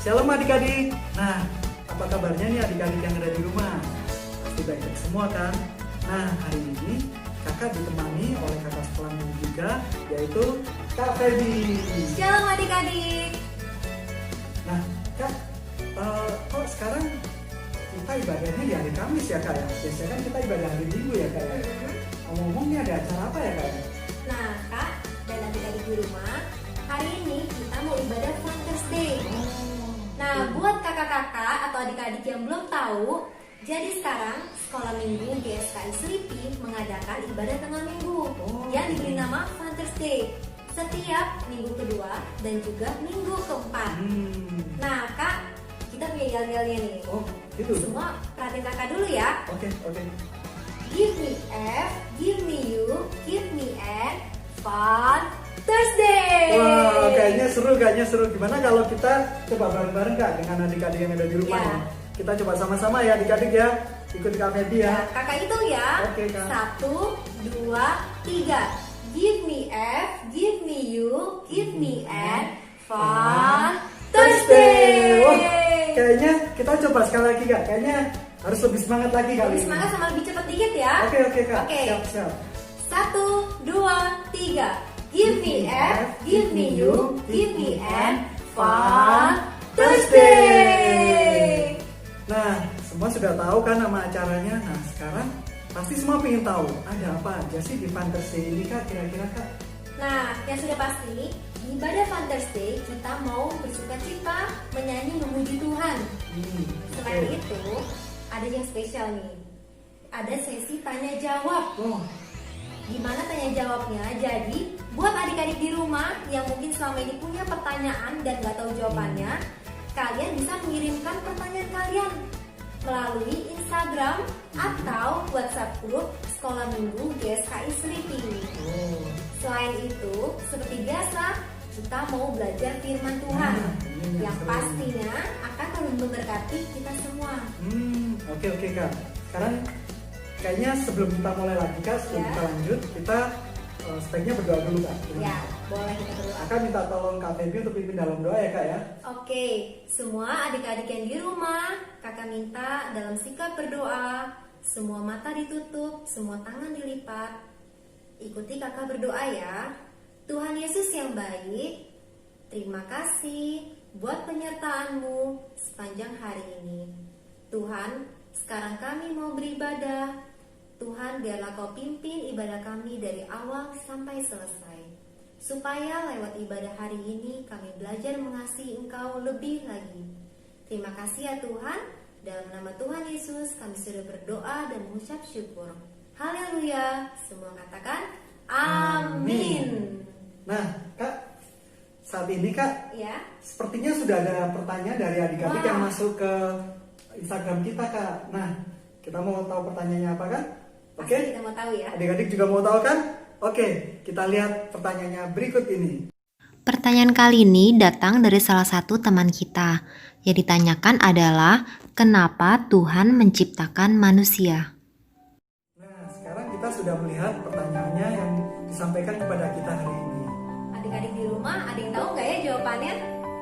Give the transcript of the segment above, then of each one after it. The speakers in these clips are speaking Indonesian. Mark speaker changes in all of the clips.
Speaker 1: Shalom adik-adik. Nah, apa kabarnya nih adik-adik yang ada di rumah? Pasti baik-baik semua kan? Nah, hari ini kakak ditemani oleh kakak sekolah minggu juga, yaitu Kak Feby.
Speaker 2: Shalom adik-adik.
Speaker 1: Nah, Kak, kok sekarang kita ibadahnya di hari Kamis ya Kak ya? Biasanya kan kita ibadah hari Minggu ya Kak ya? Ngomong-ngomong nih ada acara apa ya Kak ya?
Speaker 2: Nah Kak dan adik-adik di rumah, hari ini kita mau ibadah Father's Day. Nah buat kakak-kakak atau adik-adik yang belum tahu, jadi sekarang Sekolah Minggu GSKI Selipi mengadakan ibadah tengah minggu yang diberi nama Father's Day setiap minggu kedua dan juga minggu keempat. Nah Kak, kita punya yel-yelnya nih.
Speaker 1: Oh, gitu.
Speaker 2: Semua perhatiin kakak dulu ya.
Speaker 1: Oke.
Speaker 2: Give me F, give me you, give me N, Father's Day.
Speaker 1: Wah, kayaknya seru. Gimana kalau kita coba bareng-bareng Kak dengan adik-adik yang ada di rumah
Speaker 2: Ya.
Speaker 1: ya? Kita coba sama-sama ya adik-adik ya. Ikut Kak Feby ya.
Speaker 2: Kakak hitung ya.
Speaker 1: Oke, Kak.
Speaker 2: 1, 2, 3. Give me F, give me you, give me N, Father's Day.
Speaker 1: Wah, kayaknya kita coba sekali lagi Kak. Kayaknya harus lebih semangat lagi kali
Speaker 2: Lebih
Speaker 1: ini.
Speaker 2: semangat sama lebih cepat dikit ya.
Speaker 1: Oke Kak.
Speaker 2: Oke.
Speaker 1: Siap.
Speaker 2: 1, 2, 3. Give me F, give me you, give me N, Father's Day.
Speaker 1: Nah, semua sudah tahu kan nama acaranya. Nah, sekarang pasti semua pengen tahu ada apa aja sih di Father's Day ini Kak, kira-kira Kak?
Speaker 2: Nah, yang sudah pasti di ibadah Father's Day kita mau bersukacita menyanyi memuji Tuhan. Selain
Speaker 1: Oke.
Speaker 2: itu, ada yang spesial nih. Ada sesi tanya jawab.
Speaker 1: Oh,
Speaker 2: Gimana tanya jawabnya? Jadi, buat adik-adik di rumah yang mungkin selama ini punya pertanyaan dan gak tahu jawabannya, kalian bisa mengirimkan pertanyaan kalian melalui Instagram atau WhatsApp grup Sekolah Minggu GSKI Selipi.
Speaker 1: oh.
Speaker 2: Selain itu, seperti biasa, kita mau belajar firman Tuhan
Speaker 1: ini
Speaker 2: yang
Speaker 1: seru.
Speaker 2: pastinya akan memberkati kita semua.
Speaker 1: Oke Kak. Sekarang kayaknya sebelum kita mulai lagi Kak, sebelum
Speaker 2: Ya.
Speaker 1: kita lanjut, kita sebaiknya berdoa dulu Kak.
Speaker 2: Ya, boleh kita berdoa.
Speaker 1: Kakak minta tolong Kak Feby untuk pimpin dalam doa ya Kak ya.
Speaker 2: Oke, semua adik-adik yang di rumah, kakak minta dalam sikap berdoa, semua mata ditutup, semua tangan dilipat. Ikuti kakak berdoa ya. Tuhan Yesus yang baik, terima kasih buat penyertaan-Mu sepanjang hari ini. Tuhan, sekarang kami mau beribadah. Tuhan, biarlah Kau pimpin ibadah kami dari awal sampai selesai. Supaya lewat ibadah hari ini kami belajar mengasihi Engkau lebih lagi. Terima kasih ya Tuhan. Dalam nama Tuhan Yesus kami sudah berdoa dan mengucap syukur. Haleluya. Semua katakan amin.
Speaker 1: Nah Kak, saat ini Kak,
Speaker 2: Ya.
Speaker 1: sepertinya sudah ada pertanyaan dari adik-adik
Speaker 2: Wah.
Speaker 1: yang masuk ke Instagram kita Kak. Nah, kita mau tahu pertanyaannya apa kan? Oke?
Speaker 2: Pasti kita mau tahu ya.
Speaker 1: Adik-adik juga mau tahu kan? Oke, kita lihat pertanyaannya berikut ini.
Speaker 3: Pertanyaan kali ini datang dari salah satu teman kita. Yang ditanyakan adalah, kenapa Tuhan menciptakan manusia?
Speaker 1: Nah, sekarang kita sudah melihat pertanyaannya yang disampaikan kepada kita hari ini.
Speaker 2: Adik-adik di rumah, ada yang tahu nggak ya jawabannya?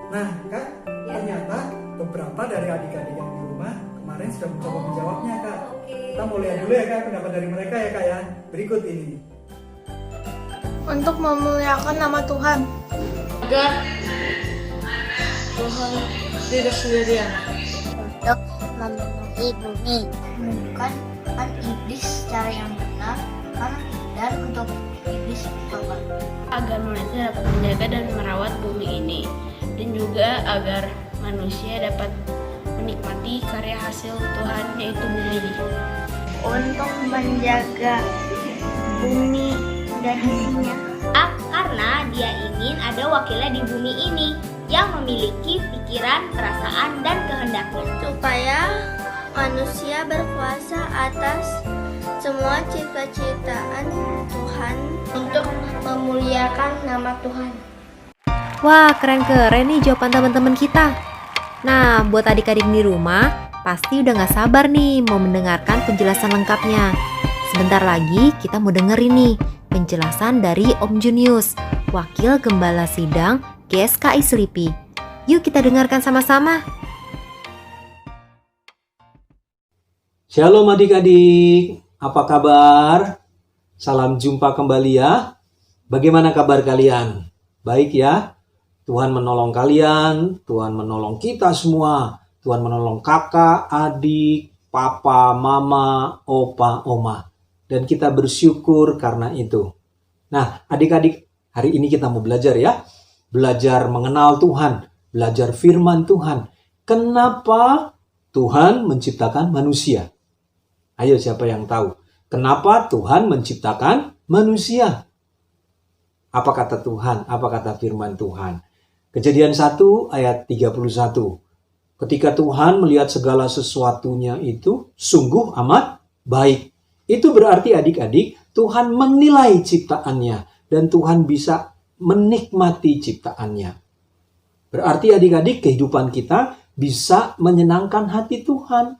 Speaker 1: Nah, Kak,
Speaker 2: Ya.
Speaker 1: ternyata beberapa dari adik-adik yang di rumah kemarin sudah mencoba menjawabnya, Kak.
Speaker 2: Oke.
Speaker 1: Kita mau lihat dulu ya, Kak, pendapat dari mereka ya, Kak ya. Berikut ini.
Speaker 4: Untuk memuliakan nama Tuhan.
Speaker 5: Agar Tuhan tidak sendirian.
Speaker 6: Untuk memenuhi bumi, menemukan iblis secara yang benar, dan untuk iblis tobat.
Speaker 5: Agar manusia dapat menjaga dan merawat bumi ini, dan juga agar manusia dapat menikmati karya hasil Tuhan, yaitu bumi ini.
Speaker 6: Untuk menjaga bumi dan isinya.
Speaker 7: Karena dia ingin ada wakilnya di bumi ini yang memiliki pikiran, perasaan, dan kehendaknya.
Speaker 6: Supaya manusia berkuasa atas semua cita-citaan Tuhan untuk memuliakan nama Tuhan.
Speaker 3: Wah, keren-keren nih jawaban teman-teman kita. Nah, buat adik-adik di rumah, pasti udah gak sabar nih mau mendengarkan penjelasan lengkapnya. Sebentar lagi kita mau dengerin nih penjelasan dari Om Junius, Wakil Gembala Sidang GSKI Selipi. Yuk kita dengarkan sama-sama.
Speaker 8: Shalom adik-adik, apa kabar? Salam jumpa kembali ya. Bagaimana kabar kalian? Baik ya? Tuhan menolong kalian, Tuhan menolong kita semua. Tuhan menolong kakak, adik, papa, mama, opa, oma. Dan kita bersyukur karena itu. Nah, adik-adik, hari ini kita mau belajar ya. Belajar mengenal Tuhan, belajar firman Tuhan. Kenapa Tuhan menciptakan manusia? Ayo, siapa yang tahu? Kenapa Tuhan menciptakan manusia? Apa kata Tuhan? Apa kata firman Tuhan? Kejadian 1 ayat 31. Ketika Tuhan melihat segala sesuatunya itu sungguh amat baik. Itu berarti adik-adik, Tuhan menilai ciptaannya. Dan Tuhan bisa menikmati ciptaannya. Berarti adik-adik, kehidupan kita bisa menyenangkan hati Tuhan.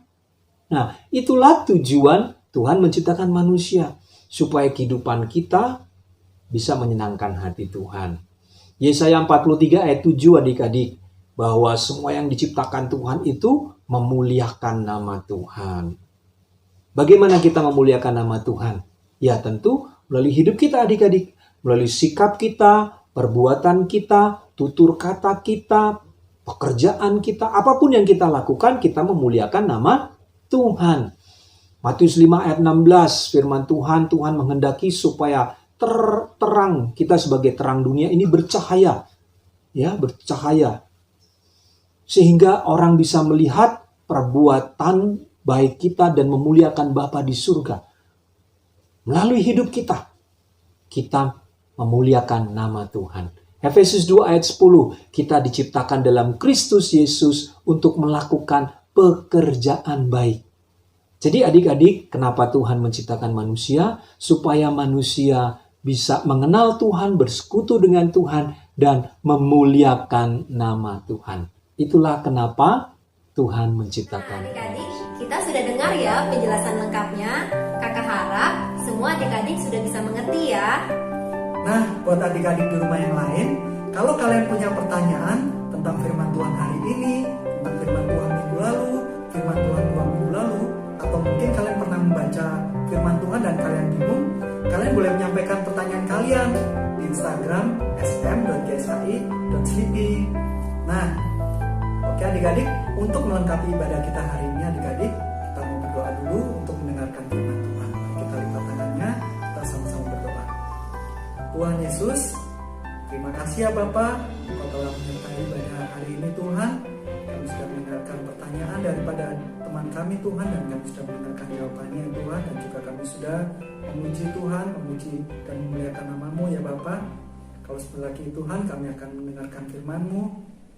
Speaker 8: Nah, itulah tujuan Tuhan menciptakan manusia. Supaya kehidupan kita bisa menyenangkan hati Tuhan. Yesaya 43 ayat 7 adik-adik. Bahwa semua yang diciptakan Tuhan itu memuliakan nama Tuhan. Bagaimana kita memuliakan nama Tuhan? Ya tentu melalui hidup kita adik-adik. Melalui sikap kita, perbuatan kita, tutur kata kita, pekerjaan kita. Apapun yang kita lakukan, kita memuliakan nama Tuhan. Matius 5 ayat 16 firman Tuhan menghendaki supaya terang kita sebagai terang dunia ini bercahaya. Ya, bercahaya. Sehingga orang bisa melihat perbuatan baik kita dan memuliakan Bapa di surga. Melalui hidup kita memuliakan nama Tuhan. Efesus 2 ayat 10, kita diciptakan dalam Kristus Yesus untuk melakukan pekerjaan baik. Jadi adik-adik, kenapa Tuhan menciptakan manusia? Supaya manusia bisa mengenal Tuhan, bersekutu dengan Tuhan, dan memuliakan nama Tuhan. Itulah kenapa Tuhan menciptakan.
Speaker 2: Adik-adik, kita sudah dengar ya penjelasan lengkapnya. Kakak harap semua adik-adik sudah bisa mengerti ya.
Speaker 1: Nah, buat adik-adik di rumah yang lain, kalau kalian punya pertanyaan tentang firman Tuhan hari ini, tentang firman Tuhan minggu lalu, firman Tuhan 2 minggu lalu, atau mungkin kalian pernah membaca firman Tuhan dan kalian bingung, kalian boleh menyampaikan pertanyaan kalian di Instagram sm.gsai.sleepy. Nah, oke adik-adik, untuk melengkapi ibadah kita hari ini adik-adik, kita mau berdoa dulu untuk mendengarkan firman Tuhan. Kita lipat tangannya, kita sama-sama berdoa. Tuhan Yesus, terima kasih ya Bapa, Engkau telah menyertai ibadah hari ini Tuhan. Kami sudah mendengarkan pertanyaan daripada teman kami Tuhan, dan kami sudah mendengarkan jawabannya Tuhan, dan juga kami sudah memuji Tuhan, memuji dan memuliakan nama-Mu ya Bapa. Kalau sebentar lagi Tuhan, kami akan mendengarkan firman-Mu.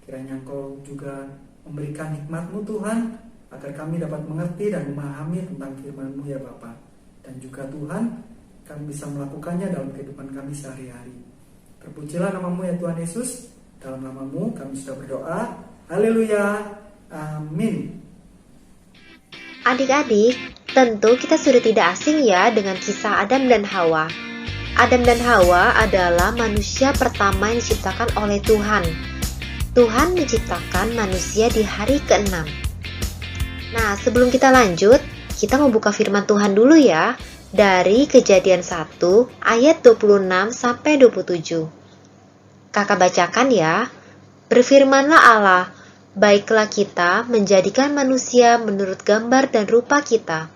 Speaker 1: Kiranya Engkau juga memberikan hikmat-Mu Tuhan, agar kami dapat mengerti dan memahami tentang firman-Mu ya Bapa. Dan juga Tuhan, kami bisa melakukannya dalam kehidupan kami sehari-hari. Terpujilah nama-Mu ya Tuhan Yesus. Dalam nama-Mu kami sudah berdoa. Haleluya. Amin.
Speaker 3: Adik-adik, tentu kita sudah tidak asing ya dengan kisah Adam dan Hawa. Adam dan Hawa adalah manusia pertama yang diciptakan oleh Tuhan. Tuhan menciptakan manusia di hari ke-6. Nah, sebelum kita lanjut, kita mau buka firman Tuhan dulu ya. Dari Kejadian 1 ayat 26 sampai 27. Kakak bacakan ya. Berfirmanlah Allah, baiklah kita menjadikan manusia menurut gambar dan rupa kita,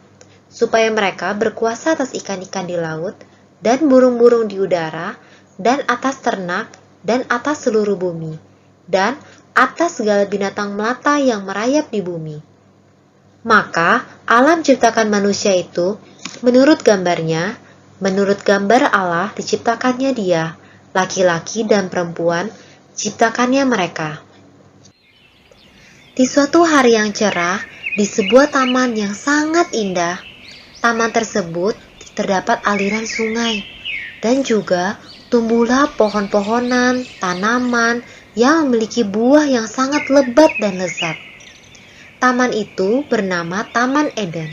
Speaker 3: supaya mereka berkuasa atas ikan-ikan di laut, dan burung-burung di udara, dan atas ternak, dan atas seluruh bumi, dan atas segala binatang melata yang merayap di bumi. Maka Allah menciptakan manusia itu menurut gambarnya, menurut gambar Allah diciptakannya dia, laki-laki dan perempuan ciptakannya mereka. Di suatu hari yang cerah, di sebuah taman yang sangat indah, taman tersebut terdapat aliran sungai, dan juga tumbuhlah pohon-pohonan, tanaman yang memiliki buah yang sangat lebat dan lezat. Taman itu bernama Taman Eden.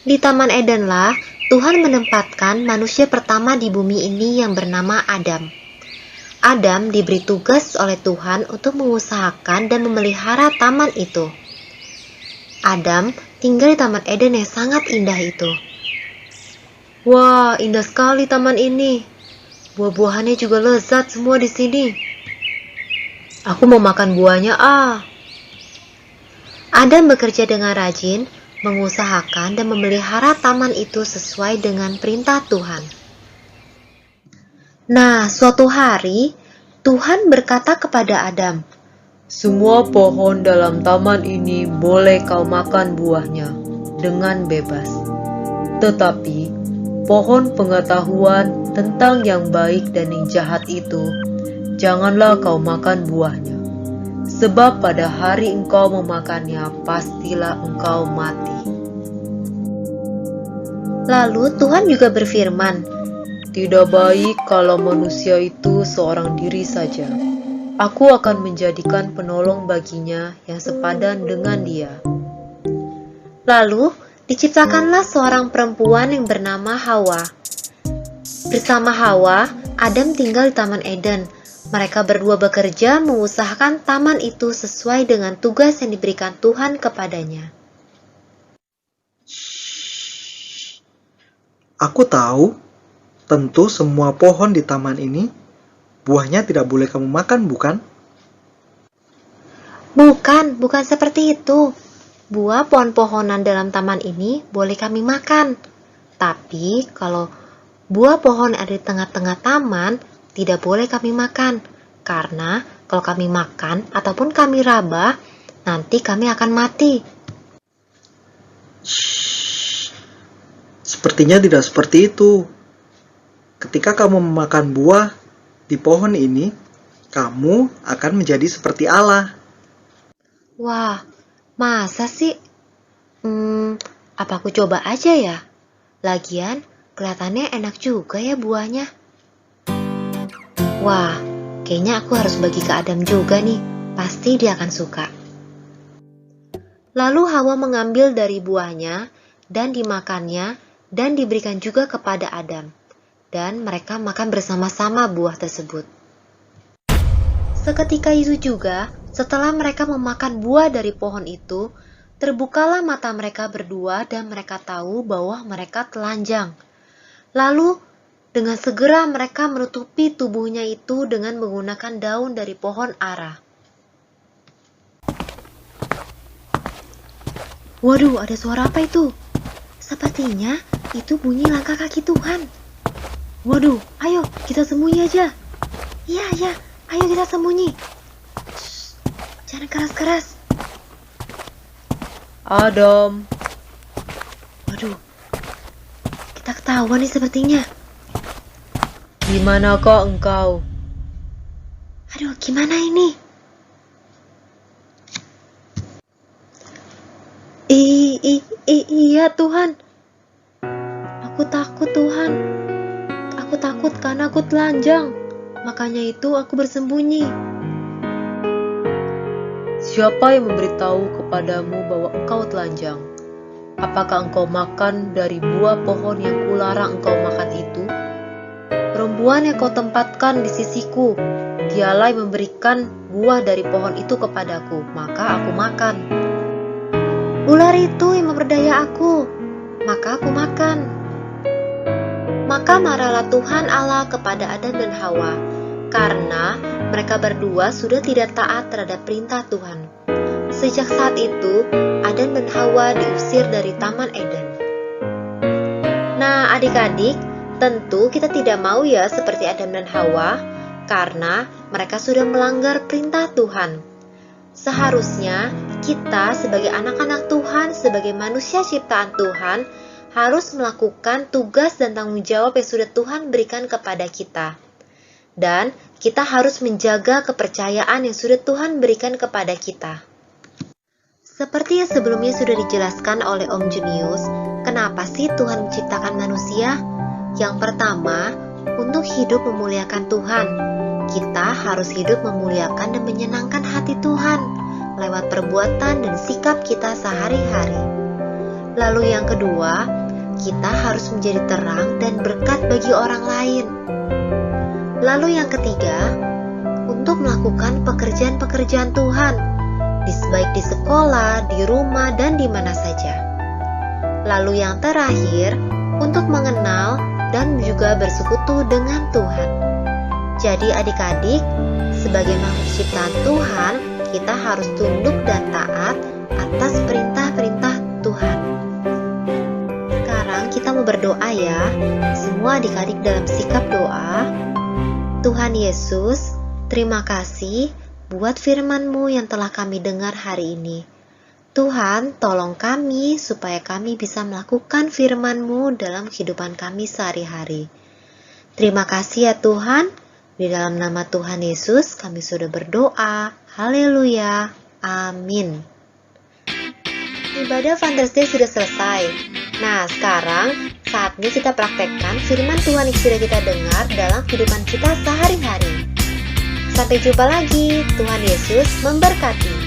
Speaker 3: Di Taman Edenlah Tuhan menempatkan manusia pertama di bumi ini yang bernama Adam. Adam diberi tugas oleh Tuhan untuk mengusahakan dan memelihara taman itu. Adam tinggal di Taman Eden yang sangat indah itu. Wah, indah sekali taman ini. Buah-buahannya juga lezat semua di sini. Aku mau makan buahnya, Adam bekerja dengan rajin, mengusahakan dan memelihara taman itu sesuai dengan perintah Tuhan. Nah, suatu hari, Tuhan berkata kepada Adam, "Semua pohon dalam taman ini boleh kau makan buahnya dengan bebas. Tetapi, pohon pengetahuan tentang yang baik dan yang jahat itu, janganlah kau makan buahnya. Sebab pada hari engkau memakannya, pastilah engkau mati." Lalu Tuhan juga berfirman, "Tidak baik kalau manusia itu seorang diri saja. Aku akan menjadikan penolong baginya yang sepadan dengan dia." Lalu diciptakanlah seorang perempuan yang bernama Hawa. Bersama Hawa, Adam tinggal di Taman Eden. Mereka berdua bekerja mengusahakan taman itu sesuai dengan tugas yang diberikan Tuhan kepadanya.
Speaker 1: Aku tahu, tentu semua pohon di taman ini, buahnya tidak boleh kamu makan, bukan?
Speaker 3: Bukan seperti itu. Buah pohon-pohonan dalam taman ini boleh kami makan. Tapi kalau buah pohon ada di tengah-tengah taman, tidak boleh kami makan. Karena kalau kami makan ataupun kami raba, nanti kami akan mati.
Speaker 1: Sepertinya tidak seperti itu. Ketika kamu memakan buah di pohon ini, kamu akan menjadi seperti Allah.
Speaker 3: Wah, masa sih? Apa aku coba aja ya? Lagian, kelihatannya enak juga ya buahnya. Wah, kayaknya aku harus bagi ke Adam juga nih. Pasti dia akan suka. Lalu Hawa mengambil dari buahnya dan dimakannya dan diberikan juga kepada Adam. Dan mereka makan bersama-sama buah tersebut. Seketika itu juga, setelah mereka memakan buah dari pohon itu, terbukalah mata mereka berdua dan mereka tahu bahwa mereka telanjang. Lalu, dengan segera mereka menutupi tubuhnya itu dengan menggunakan daun dari pohon ara. Waduh, ada suara apa itu? Sepertinya itu bunyi langkah kaki Tuhan. Waduh, ayo kita sembunyi aja. Iya, ayo kita sembunyi. Shh, jangan keras-keras. Adam. Waduh, kita ketahuan nih sepertinya. Dimanakah engkau? Aduh, gimana ini? Iya Tuhan. Aku takut Tuhan. Aku takut karena aku telanjang. Makanya itu aku bersembunyi. Siapa yang memberitahu kepadamu bahwa engkau telanjang? Apakah engkau makan dari buah pohon yang kularang engkau makan itu? Perempuan yang kau tempatkan di sisiku, dialah yang memberikan buah dari pohon itu kepadaku, maka aku makan. Ular itu yang memperdaya aku, maka aku makan. Maka marahlah Tuhan Allah kepada Adam dan Hawa, karena mereka berdua sudah tidak taat terhadap perintah Tuhan. Sejak saat itu, Adam dan Hawa diusir dari Taman Eden. Nah, adik-adik, tentu kita tidak mau ya seperti Adam dan Hawa, karena mereka sudah melanggar perintah Tuhan. Seharusnya kita sebagai anak-anak Tuhan, sebagai manusia ciptaan Tuhan, harus melakukan tugas dan tanggung jawab yang sudah Tuhan berikan kepada kita. Dan kita harus menjaga kepercayaan yang sudah Tuhan berikan kepada kita. Seperti yang sebelumnya sudah dijelaskan oleh Om Junius, kenapa sih Tuhan menciptakan manusia? Yang pertama, untuk hidup memuliakan Tuhan. Kita harus hidup memuliakan dan menyenangkan hati Tuhan lewat perbuatan dan sikap kita sehari-hari. Lalu yang kedua, kita harus menjadi terang dan berkat bagi orang lain. Lalu yang ketiga, untuk melakukan pekerjaan-pekerjaan Tuhan, baik di sekolah, di rumah, dan di mana saja. Lalu yang terakhir, untuk mengenal dan juga bersekutu dengan Tuhan. Jadi adik-adik, sebagai makhluk ciptaan Tuhan, kita harus tunduk dan taat atas perintah-perintah Tuhan. Sekarang kita mau berdoa ya, semua adik-adik dalam sikap doa. Tuhan Yesus, terima kasih buat firman-Mu yang telah kami dengar hari ini. Tuhan, tolong kami supaya kami bisa melakukan firman-Mu dalam kehidupan kami sehari-hari. Terima kasih ya Tuhan, di dalam nama Tuhan Yesus kami sudah berdoa. Haleluya, amin. Ibadah Father's Day sudah selesai. Nah, sekarang saatnya kita praktekkan firman Tuhan yang sudah kita dengar dalam kehidupan kita sehari-hari. Sampai jumpa lagi, Tuhan Yesus memberkati.